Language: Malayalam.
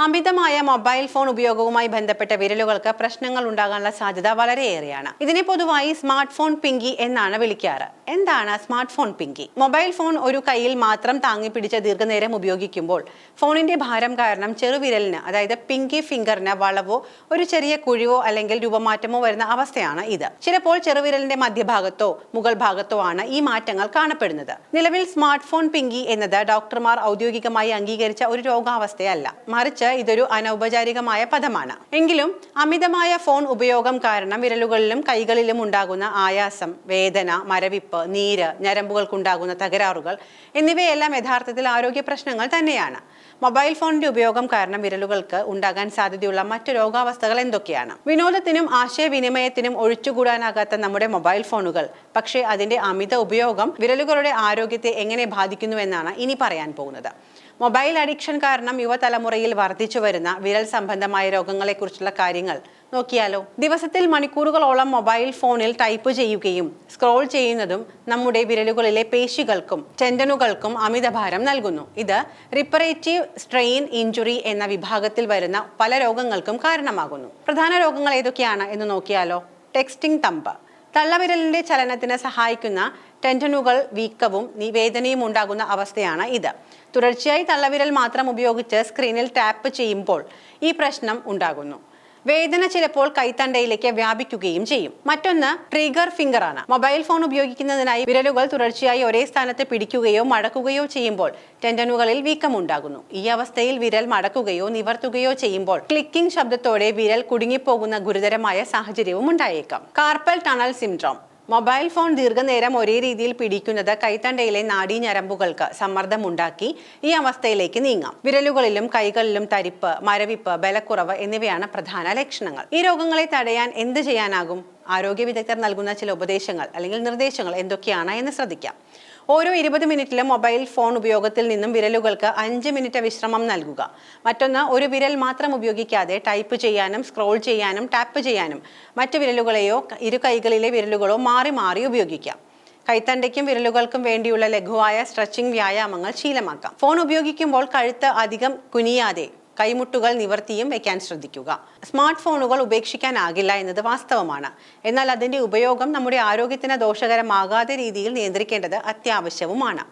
അമിതമായ മൊബൈൽ ഫോൺ ഉപയോഗവുമായി ബന്ധപ്പെട്ട വിരലുകൾക്ക് പ്രശ്നങ്ങൾ ഉണ്ടാകാനുള്ള സാധ്യത വളരെയേറെയാണ്. ഇതിനെ പൊതുവായി സ്മാർട്ട് ഫോൺ പിങ്കി എന്നാണ് വിളിക്കാറ്. എന്താണ് smart phone Pinky? Mobile phone ഒരു കൈയിൽ മാത്രം താങ്ങി പിടിച്ച് ദീർഘനേരം ഉപയോഗിക്കുമ്പോൾ ഫോണിന്റെ ഭാരം കാരണം ചെറുവിരലിന്, അതായത് പിങ്കി ഫിംഗറിന് വളവോ ഒരു ചെറിയ കുഴിവോ അല്ലെങ്കിൽ രൂപമാറ്റമോ വരുന്ന അവസ്ഥയാണ് ഇത്. ചിലപ്പോൾ ചെറുവിരലിന്റെ മധ്യഭാഗത്തോ മുകൾ ഭാഗത്തോ ആണ് ഈ മാറ്റങ്ങൾ കാണപ്പെടുന്നത്. നിലവിൽ സ്മാർട്ട് ഫോൺ പിങ്കി എന്നത് ഡോക്ടർമാർ ഔദ്യോഗികമായി അംഗീകരിച്ച ഒരു രോഗാവസ്ഥയല്ല, മറിച്ച് ഇതൊരു അനൗപചാരികമായ പദമാണ്. എങ്കിലും അമിതമായ ഫോൺ ഉപയോഗം കാരണം വിരലുകളിലും കൈകളിലും ഉണ്ടാകുന്ന ആയാസം, വേദന, മരവിപ്പ്, നീര്, ഞരമ്പുകൾക്കുണ്ടാകുന്ന തകരാറുകൾ എന്നിവയെല്ലാം യഥാർത്ഥത്തിൽ ആരോഗ്യ പ്രശ്നങ്ങൾ തന്നെയാണ്. മൊബൈൽ ഫോണിന്റെ ഉപയോഗം കാരണം വിരലുകൾക്ക് ഉണ്ടാകാൻ സാധ്യതയുള്ള മറ്റു രോഗാവസ്ഥകൾ എന്തൊക്കെയാണ്? വിനോദത്തിനും ആശയവിനിമയത്തിനും ഒഴിച്ചുകൂടാനാകാത്ത നമ്മുടെ മൊബൈൽ ഫോണുകൾ, പക്ഷേ അതിന്റെ അമിത ഉപയോഗം വിരലുകളുടെ ആരോഗ്യത്തെ എങ്ങനെ ബാധിക്കുന്നുവെന്നാണ് ഇനി പറയാൻ പോകുന്നത്. മൊബൈൽ അഡിക്ഷൻ കാരണം യുവതലമുറയിൽ വർദ്ധിച്ചു വരുന്ന വിരൽ സംബന്ധമായ രോഗങ്ങളെക്കുറിച്ചുള്ള കാര്യങ്ങൾ നോക്കിയാലോ? ദിവസത്തിൽ മണിക്കൂറുകളോളം മൊബൈൽ ഫോണിൽ ടൈപ്പ് ചെയ്യുകയും സ്ക്രോൾ ചെയ്യുന്നതും നമ്മുടെ വിരലുകളിലെ പേശികൾക്കും ടെൻഡനുകൾക്കും അമിതഭാരം നൽകുന്നു. ഇത് റിപ്പറേറ്റീവ് സ്ട്രെയിൻ ഇഞ്ചുറി എന്ന വിഭാഗത്തിൽ വരുന്ന പല രോഗങ്ങൾക്കും കാരണമാകുന്നു. പ്രധാന രോഗങ്ങൾ ഏതൊക്കെയാണ് എന്ന് നോക്കിയാലോ? Texting thumb. തള്ളവിരലിന്റെ ചലനത്തിന് സഹായിക്കുന്ന ടെൻഡനുകൾ വീക്കവും വേദനയും ഉണ്ടാകുന്ന അവസ്ഥയാണ് ഇത്. തുടർച്ചയായി തള്ളവിരൽ മാത്രം ഉപയോഗിച്ച് സ്ക്രീനിൽ ടാപ്പ് ചെയ്യുമ്പോൾ ഈ പ്രശ്നം ഉണ്ടാകുന്നു. വേദന ചിലപ്പോൾ കൈത്തണ്ടയിലേക്ക് വ്യാപിക്കുകയും ചെയ്യും. മറ്റൊന്ന് ട്രിഗർ ഫിംഗർ ആണ്. മൊബൈൽ ഫോൺ ഉപയോഗിക്കുന്നതിനായി വിരലുകൾ തുടർച്ചയായി ഒരേ സ്ഥാനത്ത് പിടിക്കുകയോ മടക്കുകയോ ചെയ്യുമ്പോൾ ടെൻഡനുകളിൽ വീക്കമുണ്ടാകുന്നു. ഈ അവസ്ഥയിൽ വിരൽ മടക്കുകയോ നിവർത്തുകയോ ചെയ്യുമ്പോൾ ക്ലിക്കിംഗ് ശബ്ദത്തോടെ വിരൽ കുടുങ്ങിപ്പോകുന്ന ഗുരുതരമായ സാഹചര്യവും ഉണ്ടായേക്കാം. Carpal tunnel syndrome. Mobile phone ദീർഘനേരം ഒരേ രീതിയിൽ പിടിക്കുന്നത് കൈത്തണ്ടയിലെ നാഡീഞരമ്പുകൾക്ക് സമ്മർദ്ദമുണ്ടാക്കി ഈ അവസ്ഥയിലേക്ക് നീങ്ങാം. വിരലുകളിലും കൈകളിലും തരിപ്പ്, മരവിപ്പ്, ബലക്കുറവ് എന്നിവയാണ് പ്രധാന ലക്ഷണങ്ങൾ. ഈ രോഗങ്ങളെ തടയാൻ എന്ത് ചെയ്യാനാകും? ആരോഗ്യ വിദഗ്ധർ നൽകുന്ന ചില ഉപദേശങ്ങൾ അല്ലെങ്കിൽ നിർദ്ദേശങ്ങൾ എന്തൊക്കെയാണ് എന്ന് ശ്രദ്ധിക്കാം. ഓരോ 20 മിനിറ്റിലും മൊബൈൽ ഫോൺ ഉപയോഗത്തിൽ നിന്നും വിരലുകൾക്ക് 5 മിനിറ്റ് വിശ്രമം നൽകുക. മറ്റൊന്ന്, ഒരു വിരൽ മാത്രം ഉപയോഗിക്കാതെ ടൈപ്പ് ചെയ്യാനും സ്ക്രോൾ ചെയ്യാനും ടാപ്പ് ചെയ്യാനും മറ്റു വിരലുകളെയോ ഇരു കൈകളിലെ വിരലുകളോ മാറി മാറി ഉപയോഗിക്കാം. കൈത്തണ്ടയ്ക്കും വിരലുകൾക്കും വേണ്ടിയുള്ള ലഘുവായ സ്ട്രെച്ചിങ് വ്യായാമങ്ങൾ ശീലമാക്കാം. ഫോൺ ഉപയോഗിക്കുമ്പോൾ കഴുത്ത് അധികം കുനിയാതെ കൈമുട്ടുകൾ നിവർത്തിയും വെക്കാൻ ശ്രദ്ധിക്കുക. സ്മാർട്ട് ഫോണുകൾ ഉപേക്ഷിക്കാനാകില്ല എന്നത് വാസ്തവമാണ്. എന്നാൽ അതിന്റെ ഉപയോഗം നമ്മുടെ ആരോഗ്യത്തിന് ദോഷകരമാകാത്ത രീതിയിൽ നിയന്ത്രിക്കേണ്ടത് അത്യാവശ്യവുമാണ്.